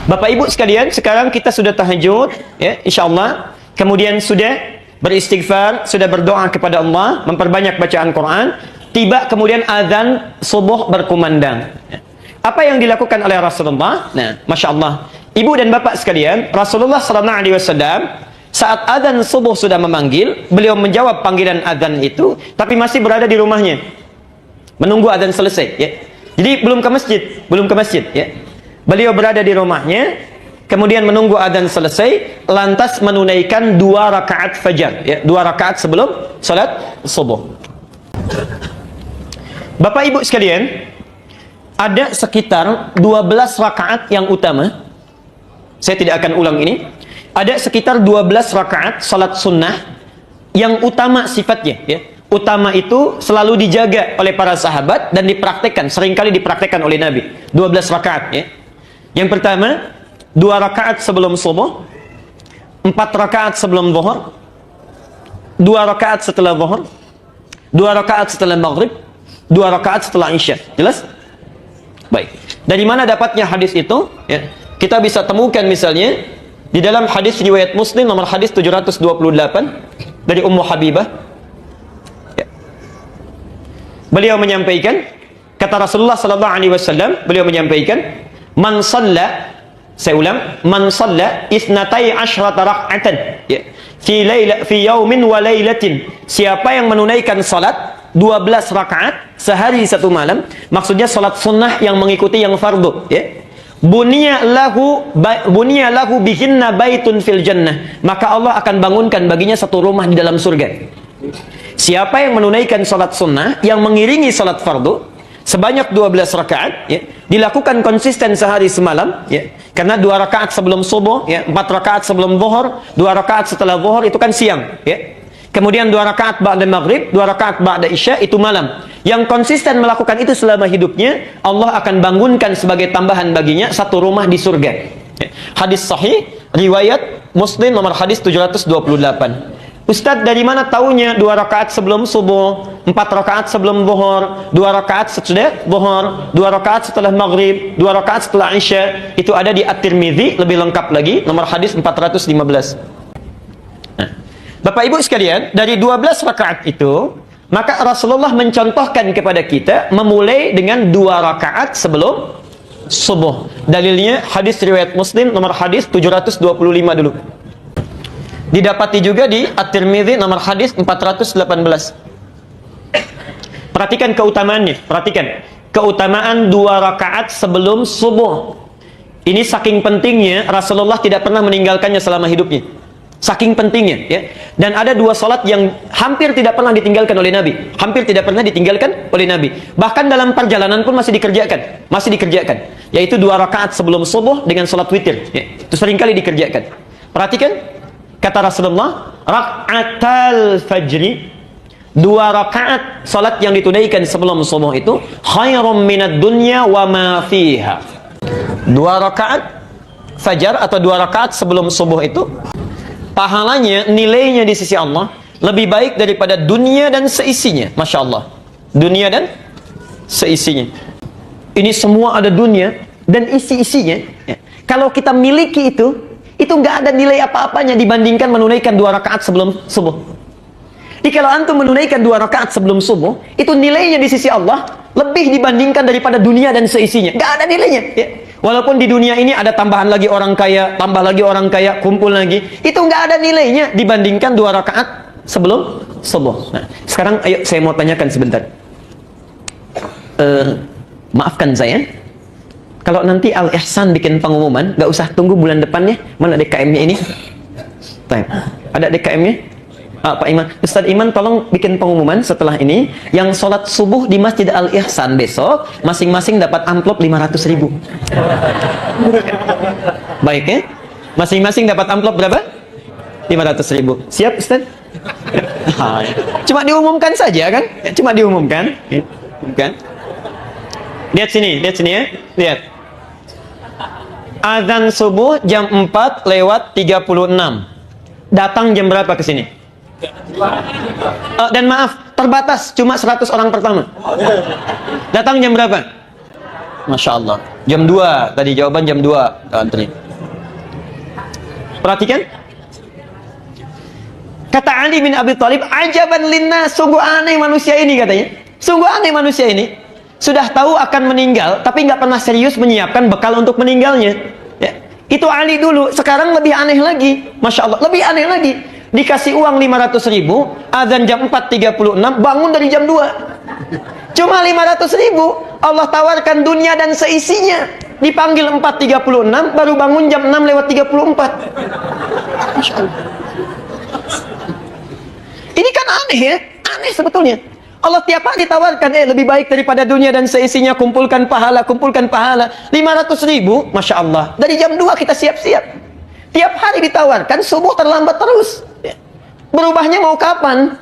Bapak Ibu sekalian, sekarang kita sudah tahajud, ya, insyaallah. Kemudian sudah beristighfar, sudah berdoa kepada Allah, memperbanyak bacaan Quran. Tiba kemudian azan subuh berkumandang. Apa yang dilakukan oleh Rasulullah? Nah, masya Allah, ibu dan bapak sekalian, Rasulullah SAW saat azan subuh sudah memanggil, beliau menjawab panggilan azan itu, tapi masih berada di rumahnya, menunggu azan selesai. Ya. Jadi belum ke masjid, ya. Beliau berada di rumahnya, kemudian menunggu azan selesai, lantas menunaikan 2 rakaat fajar, ya, 2 rakaat sebelum salat subuh. Bapak Ibu sekalian, ada sekitar 12 rakaat yang utama. Saya tidak akan ulang ini. Ada sekitar 12 rakaat salat sunnah yang utama sifatnya, ya. Utama itu selalu dijaga oleh para sahabat dan dipraktekkan, seringkali dipraktekkan oleh Nabi. 12 rakaat, ya. Yang pertama, 2 rakaat sebelum subuh, 4 rakaat sebelum zuhur, 2 rakaat setelah zuhur, 2 rakaat setelah maghrib, 2 rakaat setelah isya. Jelas? Baik. Dari mana dapatnya hadis itu? Ya. Kita bisa temukan misalnya di dalam hadis riwayat Muslim nomor hadis 728 dari Ummu Habibah. Ya. Beliau menyampaikan, kata Rasulullah sallallahu alaihi wasallam, beliau menyampaikan, man shalla, saya ulang, man shalla isnatai asyrata rak'atan, ya, fi yaumin wa lailatin. Siapa yang menunaikan salat 12 rakaat sehari satu malam, maksudnya salat sunnah yang mengikuti yang fardu, ya. Bunya lahu bihinna baitun fil jannah, maka Allah akan bangunkan baginya satu rumah di dalam surga. Siapa yang menunaikan salat sunnah yang mengiringi salat fardu sebanyak 12 rakaat, ya, dilakukan konsisten sehari semalam, ya. Karena 2 rakaat sebelum subuh, ya, 4 rakaat sebelum zuhur, 2 rakaat setelah zuhur itu kan siang, ya. Kemudian 2 rakaat ba'da maghrib, 2 rakaat ba'da isya itu malam. Yang konsisten melakukan itu selama hidupnya, Allah akan bangunkan sebagai tambahan baginya satu rumah di surga. Hadis sahih, riwayat Muslim nomor hadis 728. Ustadz, dari mana taunya 2 rakaat sebelum subuh, 4 rakaat sebelum zuhur, 2 rakaat sesudah zuhur, 2 rakaat setelah maghrib, 2 rakaat setelah isya? Itu ada di At-Tirmidzi, lebih lengkap lagi, nomor hadis 415. Bapak Ibu sekalian, dari 12 rakaat itu, maka Rasulullah mencontohkan kepada kita memulai dengan 2 rakaat sebelum subuh. Dalilnya hadis riwayat Muslim nomor hadis 725 dulu. Didapati juga di At-Tirmidzi nomor hadis 418. Perhatikan keutamaannya, perhatikan. Keutamaan 2 rakaat sebelum subuh. Ini saking pentingnya, Rasulullah tidak pernah meninggalkannya selama hidupnya. Saking pentingnya, ya. Dan ada 2 salat yang hampir tidak pernah ditinggalkan oleh Nabi. Hampir tidak pernah ditinggalkan oleh Nabi. Bahkan dalam perjalanan pun masih dikerjakan. Masih dikerjakan. Yaitu 2 rakaat sebelum subuh dengan salat witir, ya. Itu seringkali dikerjakan. Perhatikan, kata Rasulullah, rak'atal fajri, 2 rakaat salat yang ditunaikan sebelum subuh itu khairum minad dunya wa ma fiha. 2 rakaat fajar atau 2 rakaat sebelum subuh itu pahalanya, nilainya di sisi Allah lebih baik daripada dunia dan seisinya. Masya Allah, dunia dan seisinya. Ini semua ada dunia dan isi-isinya, ya. Kalau kita miliki itu nggak ada nilai apa-apanya dibandingkan menunaikan 2 rakaat sebelum subuh. Jadi kalau antum menunaikan 2 rakaat sebelum subuh, itu nilainya di sisi Allah lebih dibandingkan daripada dunia dan seisinya. Nggak ada nilainya, ya. Walaupun di dunia ini ada tambahan lagi orang kaya, tambah lagi orang kaya, kumpul lagi, itu nggak ada nilainya dibandingkan 2 rakaat sebelum subuh. Nah, sekarang ayo saya mau tanyakan sebentar. Maafkan saya, kalau nanti Al-Ihsan bikin pengumuman, nggak usah tunggu bulan depannya. Mana DKM-nya ini? Baik. Ada DKM-nya? Pak Iman, Ustadz Iman tolong bikin pengumuman setelah ini, yang sholat subuh di Masjid Al-Ihsan besok masing-masing dapat amplop 500.000. Baik, ya, masing-masing dapat amplop berapa? 500.000. Siap Ustadz? Cuma diumumkan saja kan? Cuma diumumkan, kan? Lihat sini ya, lihat. Azan subuh jam 4:36. Datang jam berapa ke sini? Dan maaf, terbatas, cuma 100 orang pertama. Datang jam berapa? Masya Allah. Jam 2 tadi jawaban jam 2. Antri. Perhatikan. Kata Ali bin Abi Thalib, ajaban linnas, sungguh aneh manusia ini katanya. Sungguh aneh manusia ini. Sudah tahu akan meninggal, tapi nggak pernah serius menyiapkan bekal untuk meninggalnya. Ya. Itu Ali dulu. Sekarang lebih aneh lagi. Masya Allah, lebih aneh lagi. Dikasih uang 500.000, azan jam 4.36, bangun dari jam 2. Cuma 500.000, Allah tawarkan dunia dan seisinya. Dipanggil 4.36, baru bangun jam 6:34. Masya Allah. Ini kan aneh ya, aneh sebetulnya. Allah tiap hari tawarkan, lebih baik daripada dunia dan seisinya, kumpulkan pahala, kumpulkan pahala. 500.000, Masya Allah. Dari jam 2 kita siap-siap. Tiap hari ditawarkan, subuh terlambat terus. Berubahnya mau kapan?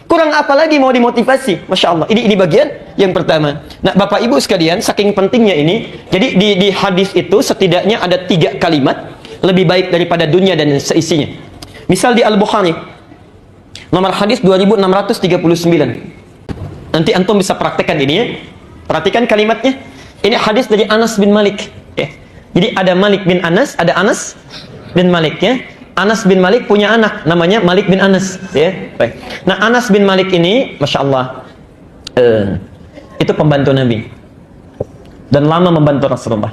Kurang apa lagi mau dimotivasi? Masya Allah. Ini bagian yang pertama. Nah, Bapak Ibu sekalian, saking pentingnya ini, jadi di hadis itu setidaknya ada 3 kalimat lebih baik daripada dunia dan seisinya. Misal di Al-Bukhari, nomor hadis 2639. Nanti antum bisa praktekkan ini ya. Perhatikan kalimatnya. Ini hadis dari Anas bin Malik. Ya. Jadi ada Malik bin Anas, ada Anas bin Malik ya. Anas bin Malik punya anak namanya Malik bin Anas ya. Baik. Nah, Anas bin Malik ini Masya Allah itu pembantu Nabi dan lama membantu Rasulullah.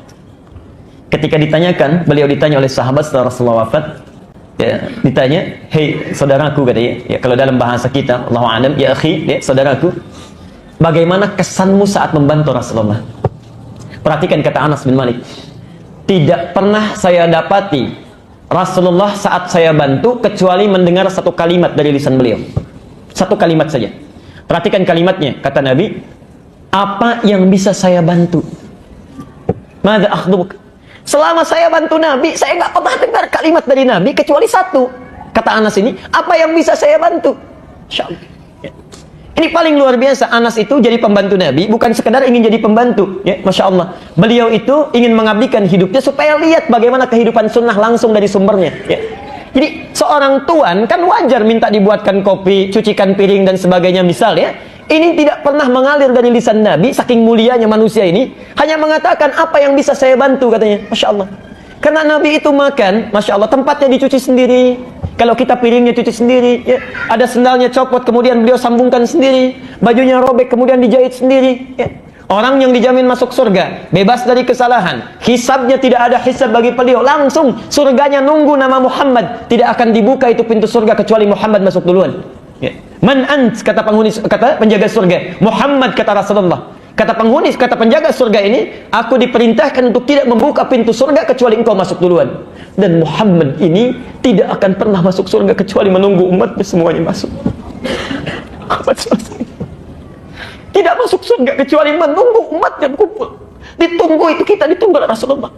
Ketika ditanyakan, beliau ditanya oleh sahabat setelah Rasulullah wafat, ya, ditanya, "Hei saudaraku," katanya, ya, kalau dalam bahasa kita Allahu a'lam, ya akhi, ya, saudaraku, bagaimana kesanmu saat membantu Rasulullah? Perhatikan kata Anas bin Malik, tidak pernah saya dapati Rasulullah saat saya bantu kecuali mendengar satu kalimat dari lisan beliau. Satu kalimat saja. Perhatikan kalimatnya, kata Nabi, apa yang bisa saya bantu? Madza akhdubuk? Selama saya bantu Nabi, saya nggak pernah dengar kalimat dari Nabi kecuali satu. Kata Anas ini, apa yang bisa saya bantu? Insya Allah. Ya. Ini paling luar biasa. Anas itu jadi pembantu Nabi, bukan sekedar ingin jadi pembantu. Ya, Masya Allah. Beliau itu ingin mengabdikan hidupnya supaya lihat bagaimana kehidupan sunnah langsung dari sumbernya. Ya. Jadi seorang tuan kan wajar minta dibuatkan kopi, cucikan piring dan sebagainya misal ya. Ini tidak pernah mengalir dari lisan Nabi, saking mulianya manusia ini. Hanya mengatakan apa yang bisa saya bantu katanya. Masya Allah. Karena Nabi itu makan, Masya Allah, tempatnya dicuci sendiri. Kalau kita piringnya cuci sendiri, ya. Ada sendalnya copot, kemudian beliau sambungkan sendiri. Bajunya robek, kemudian dijahit sendiri. Ya. Orang yang dijamin masuk surga, bebas dari kesalahan. Hisabnya tidak ada hisab bagi beliau. Langsung surganya nunggu nama Muhammad. Tidak akan dibuka itu pintu surga kecuali Muhammad masuk duluan. Ya. Man ant, kata penghuni, kata penjaga surga. Muhammad, kata Rasulullah. Kata penghuni, kata penjaga surga ini, aku diperintahkan untuk tidak membuka pintu surga kecuali engkau masuk duluan. Dan Muhammad ini tidak akan pernah masuk surga kecuali menunggu umatnya semuanya masuk. Tidak masuk surga kecuali menunggu umatnya berkumpul. Ditunggu itu, kita ditunggu oleh Rasulullah.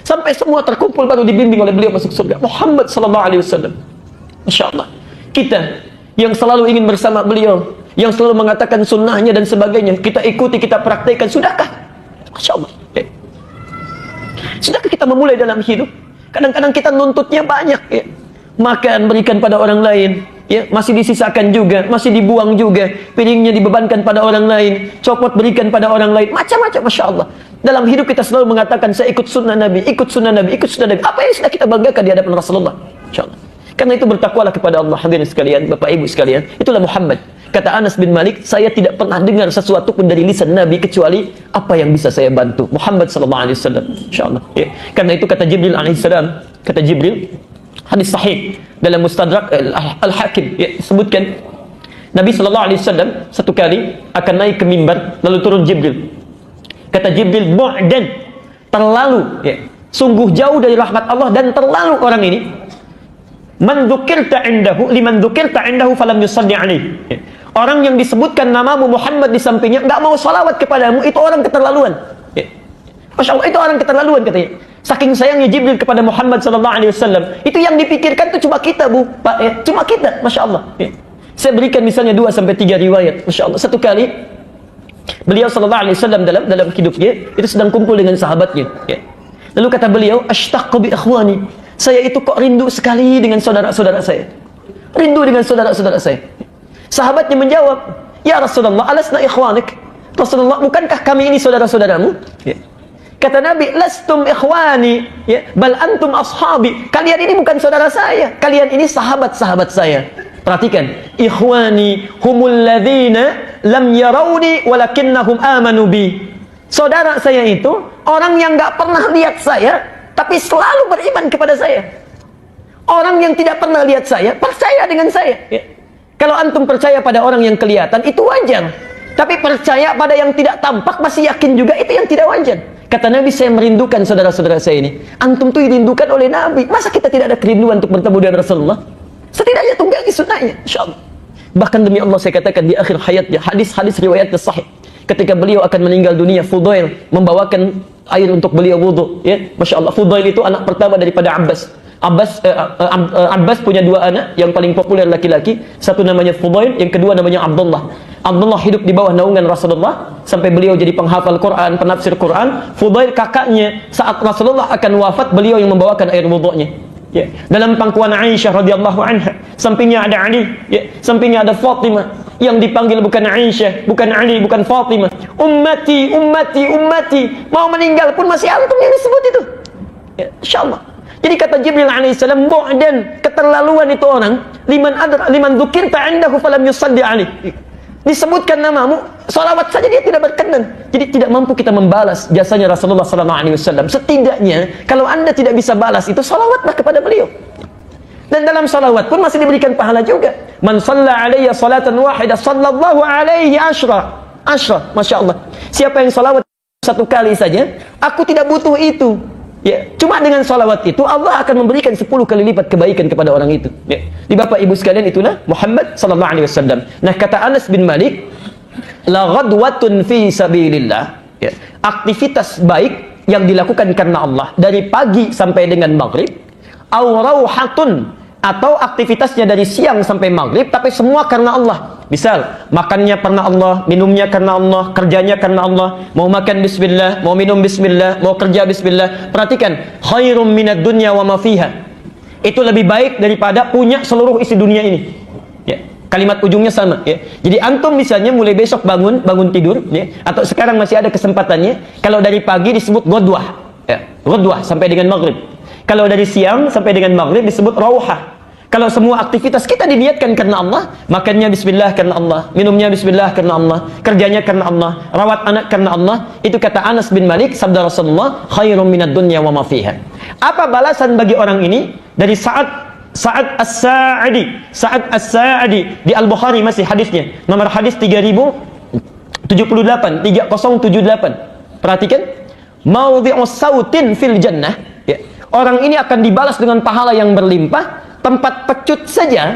Sampai semua terkumpul baru dibimbing oleh beliau masuk surga. Muhammad sallallahu alaihi wasallam. Masya Allah. Kita yang selalu ingin bersama beliau, yang selalu mengatakan sunnahnya dan sebagainya, kita ikuti, kita praktekkan, sudahkah? Masya Allah. Ya. Sudahkah kita memulai dalam hidup? Kadang-kadang kita nuntutnya banyak, ya. Makan, berikan pada orang lain, ya, masih disisakan juga, masih dibuang juga, piringnya dibebankan pada orang lain, copot berikan pada orang lain, macam-macam, Masya Allah. Dalam hidup kita selalu mengatakan, saya ikut sunnah Nabi, ikut sunnah Nabi, ikut sunnah Nabi. Apa yang sudah kita banggakan di hadapan Rasulullah? Masya Allah. Karena itu bertakwalah kepada Allah, hadirin sekalian, Bapak Ibu sekalian. Itulah Muhammad. Kata Anas bin Malik, saya tidak pernah dengar sesuatu pun dari lisan Nabi kecuali apa yang bisa saya bantu. Muhammad sallallahu alaihi wasallam. Insyaallah. Ya. Karena itu kata Jibril alaihi salam, kata Jibril, hadis sahih dalam Mustadrak Al-Hakim, ya, sebutkan Nabi sallallahu alaihi wasallam satu kali akan naik ke mimbar, lalu turun Jibril. Kata Jibril, bu'dan, terlalu, ya, sungguh jauh dari rahmat Allah dan terlalu orang ini. Man dzukirta indahu liman dzukirta indahu falam yusalli alaihi. Ya. Orang yang disebutkan namamu Muhammad di sampingnya, enggak mau salawat kepadamu, itu orang keterlaluan. Ya. Masya Allah, itu orang keterlaluan katanya. Saking sayangnya Jibril kepada Muhammad sallallahu alaihi wasallam, itu yang dipikirkan itu cuma kita, Bu, Pak, ya. Cuma kita, Masya Allah. Ya. Saya berikan misalnya 2 sampai 3 riwayat, Masya Allah. Satu kali beliau sallallahu alaihi wasallam dalam hidupnya itu sedang kumpul dengan sahabatnya, ya. Lalu kata beliau, ashtaqu bi ikhwani. Saya itu kok rindu sekali dengan saudara-saudara saya. Rindu dengan saudara-saudara saya. Sahabatnya menjawab, ya Rasulullah, alasna ikhwanik. Rasulullah, bukankah kami ini saudara-saudaramu? Ya. Kata Nabi, lastum ikhwani, ya, bal antum ashabi. Kalian ini bukan saudara saya, kalian ini sahabat-sahabat saya. Perhatikan, ikhwani humul ladzina lam yarawni walakinnahum amanu bi. Saudara saya itu orang yang nggak pernah lihat saya, tapi selalu beriman kepada saya. Orang yang tidak pernah lihat saya, percaya dengan saya. Ya. Kalau antum percaya pada orang yang kelihatan, itu wajar. Tapi percaya pada yang tidak tampak, masih yakin juga, itu yang tidak wajar. Kata Nabi, saya merindukan saudara-saudara saya ini. Antum tuh dirindukan oleh Nabi. Masa kita tidak ada kerinduan untuk bertemu dengan Rasulullah? Setidaknya tunggangi sunnahnya, insyaallah. Bahkan demi Allah saya katakan di akhir hayatnya, hadis-hadis riwayatnya sahih. Ketika beliau akan meninggal dunia, Fudail membawakan air untuk beliau wudu. Ya, masya Allah. Fudail itu anak pertama daripada Abbas. Abbas punya dua anak, yang paling populer laki-laki. Satu namanya Fudail, yang kedua namanya Abdullah. Abdullah hidup di bawah naungan Rasulullah sampai beliau jadi penghafal Quran, penafsir Quran. Fudail kakaknya, saat Rasulullah akan wafat, beliau yang membawakan air wudunya. Ya. Dalam pangkuan Aisyah radhiyallahu anha, sampingnya ada Ali, ya. Sampingnya ada Fatimah, yang dipanggil bukan Aisyah, bukan Ali, bukan Fatimah. Ummati, ummati, ummati. Mau meninggal pun masih antum yang disebut itu. Ya, insyaallah. Jadi kata Jibril alaihissalam, bu'dan, keterlaluan itu orang, liman dzukirta 'indahu falam yusalli alaihi. Disebutkan namamu, salawat saja dia tidak berkenan. Jadi tidak mampu kita membalas jasanya Rasulullah SAW. Setidaknya kalau anda tidak bisa balas itu, salawatlah kepada beliau. Dan dalam salawat pun masih diberikan pahala juga. Man shalla alayya salatan wahidah sallallahu alaihi ashra. Masya Allah. Siapa yang salawat satu kali saja, aku tidak butuh itu. Ya, cuma dengan salawat itu Allah akan memberikan 10 kali lipat kebaikan kepada orang itu. Ya. Di Bapak Ibu sekalian, itulah Muhammad sallallahu alaihi wasallam. Nah, kata Anas bin Malik, la ghadwatun fi sabilillah. Ya. Aktivitas baik yang dilakukan karena Allah dari pagi sampai dengan maghrib, au rauhatun, atau aktivitasnya dari siang sampai maghrib tapi semua karena Allah. Misal, makannya karena Allah, minumnya karena Allah, kerjanya karena Allah. Mau makan bismillah, mau minum bismillah, mau kerja bismillah. Perhatikan, khairum minad dunya wa ma fiha. Itu lebih baik daripada punya seluruh isi dunia ini. Ya. Kalimat ujungnya sama, ya. Jadi antum misalnya mulai besok bangun tidur, ya, atau sekarang masih ada kesempatannya, kalau dari pagi disebut ghadwah, ya, ghadwah sampai dengan maghrib. Kalau dari siang sampai dengan maghrib disebut rauhah. Kalau semua aktivitas kita diniatkan karena Allah, makannya bismillah karena Allah, minumnya bismillah karena Allah, kerjanya karena Allah, rawat anak karena Allah, itu kata Anas bin Malik, sabda Rasulullah, khairum minad dunya wa ma fiha. Apa balasan bagi orang ini? Dari Sa'ad As-Sa'adi di Al-Bukhari, masih hadisnya, nomor hadis 3078. Perhatikan, maudhi'us sautin fil jannah, ya. Orang ini akan dibalas dengan pahala yang berlimpah. Tempat pecut saja,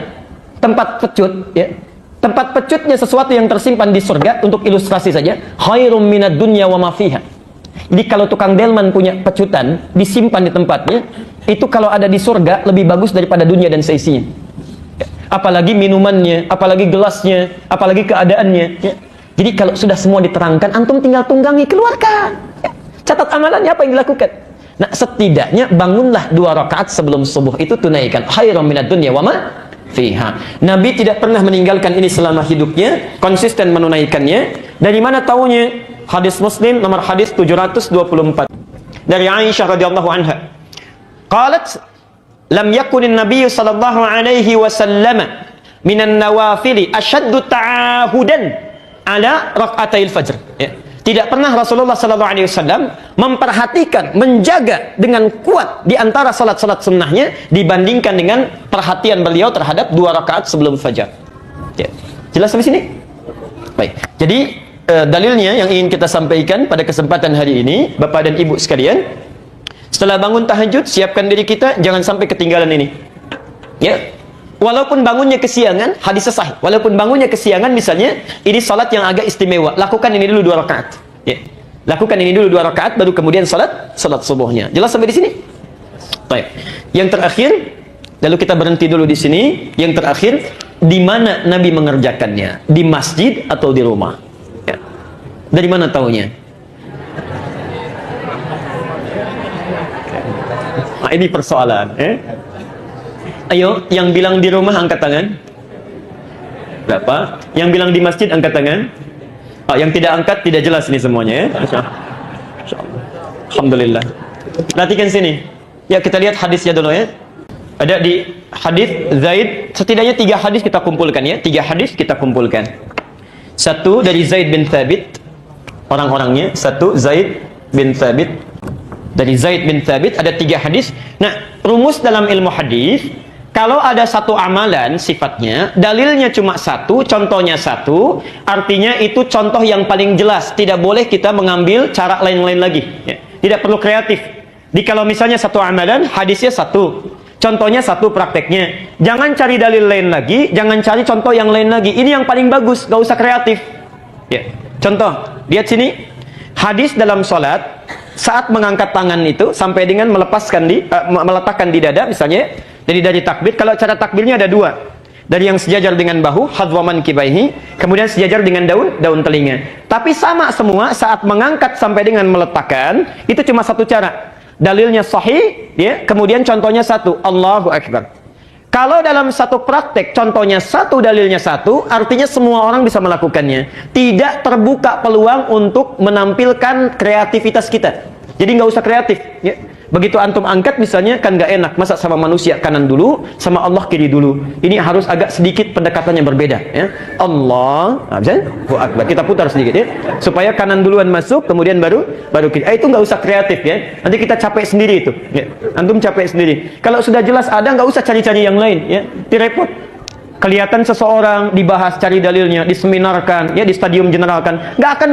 tempat pecut, ya, tempat pecutnya sesuatu yang tersimpan di surga, untuk ilustrasi saja, khairum minad dunya wa ma fiha. Jadi kalau tukang delman punya pecutan disimpan di tempatnya, itu kalau ada di surga lebih bagus daripada dunia dan seisinya. Ya. Apalagi minumannya, apalagi gelasnya, apalagi keadaannya. Ya. Jadi kalau sudah semua diterangkan, antum tinggal tunggangi, keluarkan. Ya. Catat amalannya apa yang dilakukan. Nah, setidaknya bangunlah 2 rakaat sebelum subuh, itu tunaikan. Khairum minad dunya wa ma fiha. Nabi tidak pernah meninggalkan ini selama hidupnya, konsisten menunaikannya. Dari mana taunya? Hadis Muslim nomor hadis 724. Dari Aisyah radhiyallahu anha. Qalat, lam yakunin Nabi sallallahu alaihi wasallam minan nawafili asyaddu ta'ahudan ala rak'atayil fajr. Ya. Tidak pernah Rasulullah SAW memperhatikan, menjaga dengan kuat di antara salat-salat sunnahnya dibandingkan dengan perhatian beliau terhadap 2 rakaat sebelum fajar. Ya. Jelas sampai sini? Baik. Jadi dalilnya yang ingin kita sampaikan pada kesempatan hari ini, Bapak dan Ibu sekalian, setelah bangun tahajud, siapkan diri kita jangan sampai ketinggalan ini. Ya. Walaupun bangunnya kesiangan, hadis sahih. Walaupun bangunnya kesiangan, misalnya ini salat yang agak istimewa, lakukan ini dulu 2 rakaat. Ya. Lakukan ini dulu 2 rakaat, baru kemudian salat subuhnya. Jelas sampai di sini? Baik. Yang terakhir, lalu kita berhenti dulu di sini. Yang terakhir, di mana Nabi mengerjakannya? Di masjid atau di rumah? Ya. Dari mana taunya? Nah, ini persoalan. Ayo, yang bilang di rumah angkat tangan. Berapa? Yang bilang di masjid angkat tangan. Oh, yang tidak angkat tidak jelas ini semuanya ya. Masya Allah. Alhamdulillah. Perhatikan sini. Ya, kita lihat hadisnya dulu ya. Ada di hadis Zaid, setidaknya 3 hadis kita kumpulkan ya. 3 hadis kita kumpulkan. Satu dari Zaid bin Thabit, orang-orangnya. Satu Zaid bin Thabit. Dari Zaid bin Thabit ada 3 hadis. Nah, rumus dalam ilmu hadis, kalau ada satu amalan sifatnya, dalilnya cuma satu, contohnya satu, artinya itu contoh yang paling jelas. Tidak boleh kita mengambil cara lain-lain lagi ya. Tidak perlu kreatif. Di kalau misalnya satu amalan, hadisnya satu, contohnya satu, prakteknya. Jangan cari dalil lain lagi, jangan cari contoh yang lain lagi. Ini yang paling bagus, gak usah kreatif ya. Contoh, lihat sini. Hadis dalam sholat, saat mengangkat tangan itu sampai dengan meletakkan di dada misalnya, jadi dari takbir, kalau cara takbirnya ada 2. Dari yang sejajar dengan bahu, hadwaman kibaihi, kemudian sejajar dengan daun telinga. Tapi sama semua saat mengangkat sampai dengan meletakkan, itu cuma satu cara. Dalilnya sahih, ya, kemudian contohnya satu, Allahu Akbar. Kalau dalam satu praktek contohnya satu, dalilnya satu, artinya semua orang bisa melakukannya. Tidak terbuka peluang untuk menampilkan kreativitas kita. Jadi nggak usah kreatif ya. Begitu antum angkat misalnya kan nggak enak, masa sama manusia kanan dulu, sama Allah kiri dulu. Ini harus agak sedikit pendekatannya berbeda ya. Allah, Akbar, kita putar sedikit ya, supaya kanan duluan masuk, kemudian baru kiri. Itu nggak usah kreatif ya. Nanti kita capek sendiri itu ya. Antum capek sendiri. Kalau sudah jelas ada, nggak usah cari-cari yang lain ya. Direpot. Kelihatan seseorang dibahas, cari dalilnya, diseminarkan ya, di stadium generalkan, nggak akan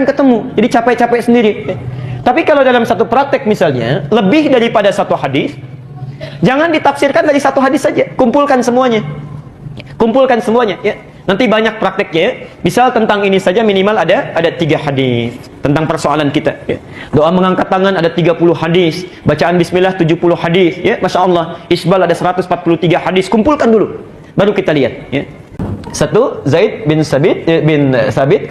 ketemu. Jadi capek-capek sendiri ya. Tapi kalau dalam satu praktek misalnya, lebih daripada satu hadis, jangan ditafsirkan dari satu hadis saja. Kumpulkan semuanya ya. Nanti banyak prakteknya ya. Misal tentang ini saja minimal ada 3 hadis tentang persoalan kita ya. Doa mengangkat tangan ada 30 hadis, bacaan bismillah 70 hadis ya. Masya Allah, isbal ada 143 hadis. Kumpulkan dulu, baru kita lihat ya. Satu, Zaid bin Sabit,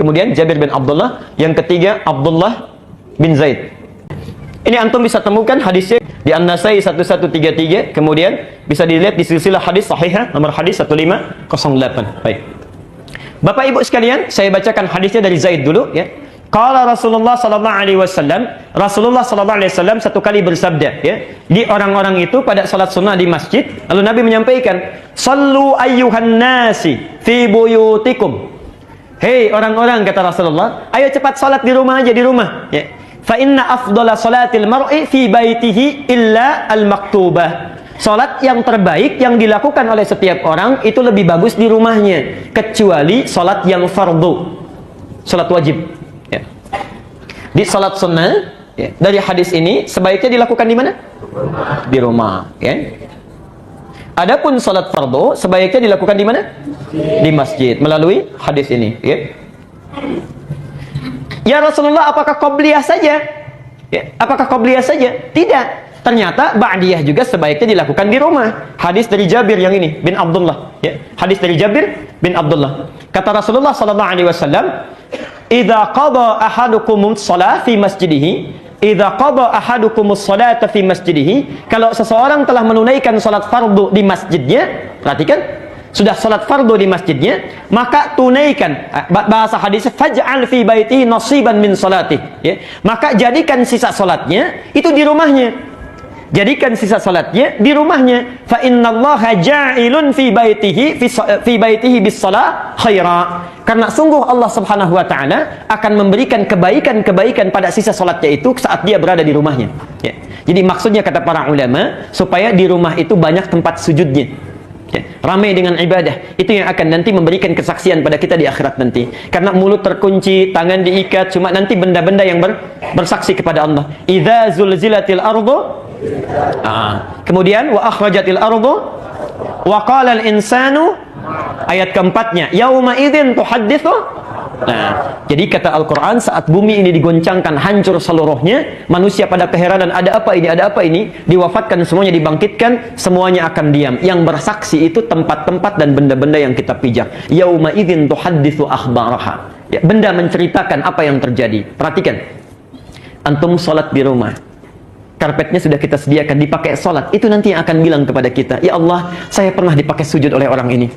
kemudian Jabir bin Abdullah, yang ketiga Abdullah bin Zaid. Ini antum bisa temukan hadisnya di An-Nasai 1133, kemudian bisa dilihat di silsilah hadis sahihah nomor hadis 1508. Baik. Bapak Ibu sekalian, saya bacakan hadisnya dari Zaid dulu ya. Qala Rasulullah sallallahu alaihi wasallam, Rasulullah sallallahu alaihi wasallam satu kali bersabda ya, di orang-orang itu pada salat sunnah di masjid, lalu Nabi menyampaikan, "Shallu ayyuhan nasi fi buyutikum." Hei orang-orang, kata Rasulullah, ayo cepat salat di rumah aja, di rumah ya. Fa inna afdhala salatil mar'i fi baitihi illa al-maktubah. Salat yang terbaik yang dilakukan oleh setiap orang itu lebih bagus di rumahnya, kecuali salat yang fardu, salat wajib ya. Di salat sunnah ya, dari hadis ini sebaiknya dilakukan di mana? Di rumah ya. Adapun salat fardu sebaiknya dilakukan di mana? Di masjid, melalui hadis ini ya. Ya Rasulullah, apakah qabliyah saja? Ya, apakah qabliyah saja? Tidak. Ternyata ba'diyah juga sebaiknya dilakukan di rumah. Hadis dari Jabir yang ini bin Abdullah ya. Hadis dari Jabir bin Abdullah. Kata Rasulullah sallallahu alaihi wasallam, "Idza qada ahadukumus shalah fi masjidihi." Idza qada ahadukumus shalata fi masjidihi, kalau seseorang telah menunaikan salat fardu di masjidnya, perhatikan, sudah salat fardu di masjidnya, maka tunaikan, bahasa hadis, faj'al fi baitihi nasiban min salati ya. Maka jadikan sisa salatnya itu di rumahnya. Jadikan sisa salatnya di rumahnya. Fa innallaha ja'ilun fi baitihi bis shalah khaira. Karena sungguh Allah Subhanahu wa taala akan memberikan kebaikan-kebaikan pada sisa salatnya itu saat dia berada di rumahnya ya. Jadi maksudnya kata para ulama, supaya di rumah itu banyak tempat sujudnya ya. Ramai dengan ibadah, itu yang akan nanti memberikan kesaksian pada kita di akhirat nanti. Karena mulut terkunci, tangan diikat, cuma nanti benda-benda yang bersaksi kepada Allah. Idza zulzilatil ardu, kemudian wa akhrajatil ardu wa qala al insanu, ayat keempatnya, yauma idzin tuhadditsu. Nah, jadi kata Al-Quran, saat bumi ini digoncangkan hancur seluruhnya, manusia pada keheranan, ada apa ini, diwafatkan semuanya, dibangkitkan, semuanya akan diam. Yang bersaksi itu tempat-tempat dan benda-benda yang kita pijak. Yauma idzin tuhadditsu akhbaraha ya, benda menceritakan apa yang terjadi. Perhatikan, antum salat di rumah, karpetnya sudah kita sediakan, dipakai salat, itu nanti yang akan bilang kepada kita, ya Allah, saya pernah dipakai sujud oleh orang ini.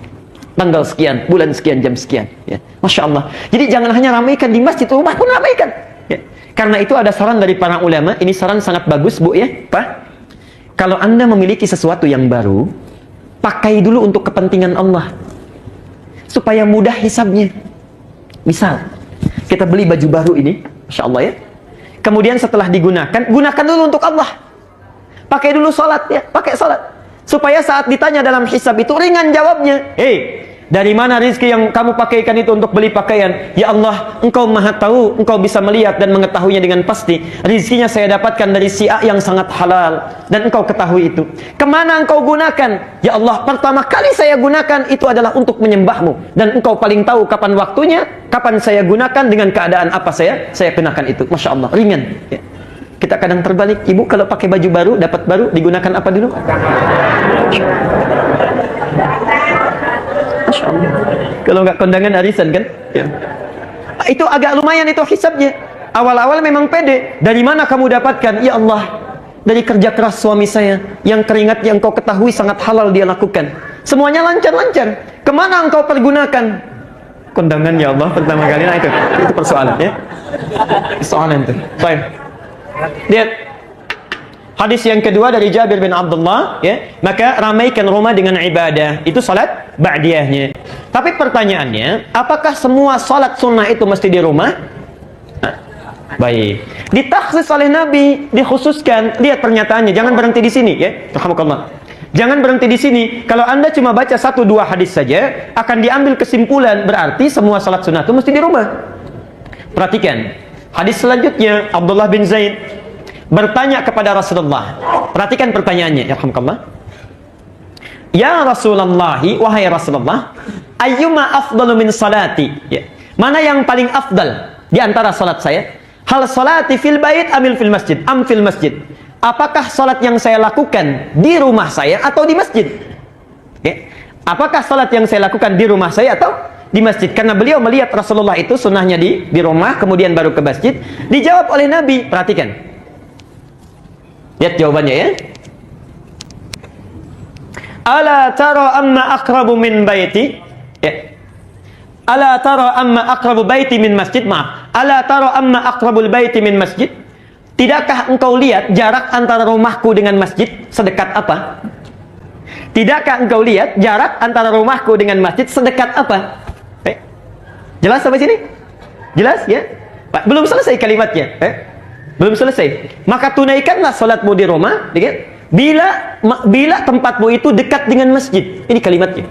tanggal sekian, bulan sekian, jam sekian. Ya. Masya Allah. Jadi jangan hanya ramaikan di masjid, rumah pun ramaikan. Ya. Karena itu ada saran dari para ulama, ini saran sangat bagus Bu ya, Pak. Kalau Anda memiliki sesuatu yang baru, pakai dulu untuk kepentingan Allah. Supaya mudah hisabnya. Misal, kita beli baju baru ini, Masya Allah ya. Kemudian setelah digunakan, gunakan dulu untuk Allah. Pakai dulu sholat ya, pakai sholat. Supaya saat ditanya dalam hisab itu ringan jawabnya. Dari mana rezeki yang kamu pakaikan itu untuk beli pakaian? Ya Allah, Engkau maha tahu, Engkau bisa melihat dan mengetahuinya dengan pasti. Rezekinya saya dapatkan dari si A yang sangat halal, dan Engkau ketahui itu. Kemana Engkau gunakan? Ya Allah, pertama kali saya gunakan itu adalah untuk menyembahmu, dan Engkau paling tahu kapan waktunya, kapan saya gunakan, dengan keadaan apa saya kenakan itu. Masya Allah, ringan ya. Kita kadang terbalik, ibu kalau pakai baju baru, dapat baru, digunakan apa dulu? Masya Allah. Kalau nggak kondangan arisan kan ya. Itu agak lumayan itu hisabnya. Awal-awal memang pede. Dari mana kamu dapatkan? Ya Allah, dari kerja keras suami saya, yang keringat yang kau ketahui sangat halal dia lakukan. Semuanya lancar-lancar. Kemana engkau pergunakan? Kondangan ya Allah pertama kali. Nah itu persoalan ya. Persoalan itu. Baik. Lihat hadis yang kedua dari Jabir bin Abdullah ya, maka ramaikan rumah dengan ibadah, itu salat ba'diyahnya. Tapi pertanyaannya, apakah semua salat sunnah itu mesti di rumah? Baik, ditakhsis oleh Nabi, dikhususkan. Lihat pernyataannya, jangan berhenti di sini ya. Rahmatullah. Jangan berhenti di sini. Kalau Anda cuma baca 1-2 hadis saja, akan diambil kesimpulan berarti semua salat sunnah itu mesti di rumah. Perhatikan. Hadis selanjutnya, Abdullah bin Zaid bertanya kepada Rasulullah. Perhatikan pertanyaannya, ya rahmatullah. Ya Rasulullah, wahai Rasulullah, ayyuma afdalu min salati? Ya. Mana yang paling afdal di antara salat saya? Hal salati fil bait amil fil masjid? Am fil masjid? Apakah salat yang saya lakukan di rumah saya atau di masjid? Ya. Apakah salat yang saya lakukan di rumah saya atau di masjid? Karena beliau melihat Rasulullah itu sunnahnya di rumah, kemudian baru ke masjid. Dijawab oleh Nabi. Perhatikan. Lihat jawabannya ya. Ala tara amma aqrabu min baiti? Ya. Ala tara amma aqrabu baiti min masjid? Maaf. Ala tara amma aqrabul baiti min masjid? Tidakkah engkau lihat jarak antara rumahku dengan masjid sedekat apa? Tidakkah engkau lihat jarak antara rumahku dengan masjid sedekat apa? Jelas sampai sini? Jelas ya? Pak, belum selesai kalimatnya. Belum selesai. Maka tunaikanlah salatmu di rumah, bila tempatmu itu dekat dengan masjid. Ini kalimatnya.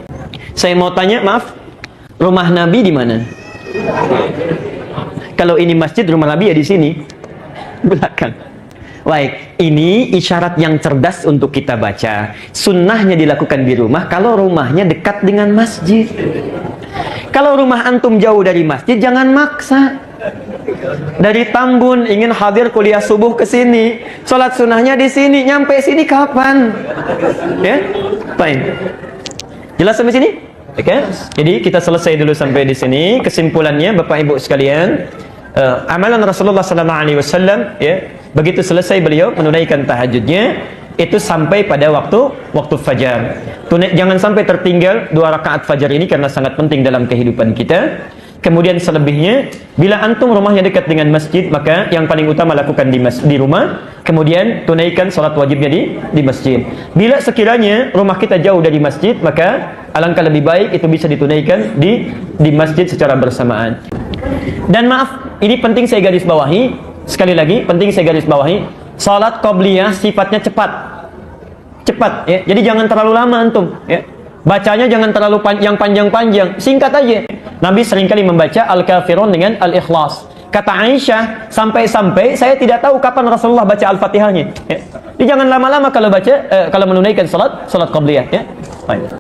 Saya mau tanya, maaf, rumah Nabi di mana? Kalau ini masjid, rumah Nabi ya di sini, belakang. Baik, ini isyarat yang cerdas untuk kita baca. Sunnahnya dilakukan di rumah kalau rumahnya dekat dengan masjid. Kalau rumah antum jauh dari masjid, jangan maksa. Dari Tambun ingin hadir kuliah subuh ke sini, sholat sunnahnya di sini, nyampe sini kapan? Ya, baik. Jelas sampai sini? Oke. Jadi kita selesai dulu sampai di sini. Kesimpulannya, Bapak Ibu sekalian, amalan Rasulullah SAW, ya, begitu selesai beliau menunaikan tahajudnya, itu sampai pada waktu fajar. Jangan sampai tertinggal 2 rakaat fajar ini karena sangat penting dalam kehidupan kita. Kemudian selebihnya, bila antum rumahnya dekat dengan masjid, maka yang paling utama lakukan di rumah. Kemudian tunaikan salat wajibnya di masjid. Bila sekiranya rumah kita jauh dari masjid, maka alangkah lebih baik itu bisa ditunaikan di masjid secara bersamaan. Dan maaf, ini penting saya garis bawahi. Sekali lagi, penting saya garis bawahi. Salat qabliyah sifatnya cepat ya. Jadi jangan terlalu lama antum ya. Bacanya jangan terlalu yang panjang-panjang, singkat aja. Nabi seringkali membaca Al-Kafirun dengan Al-Ikhlas. Kata Aisyah, sampai-sampai saya tidak tahu kapan Rasulullah baca Al-Fatihahnya ya. Jadi jangan lama-lama kalau menunaikan salat qabliyah ya. Baik.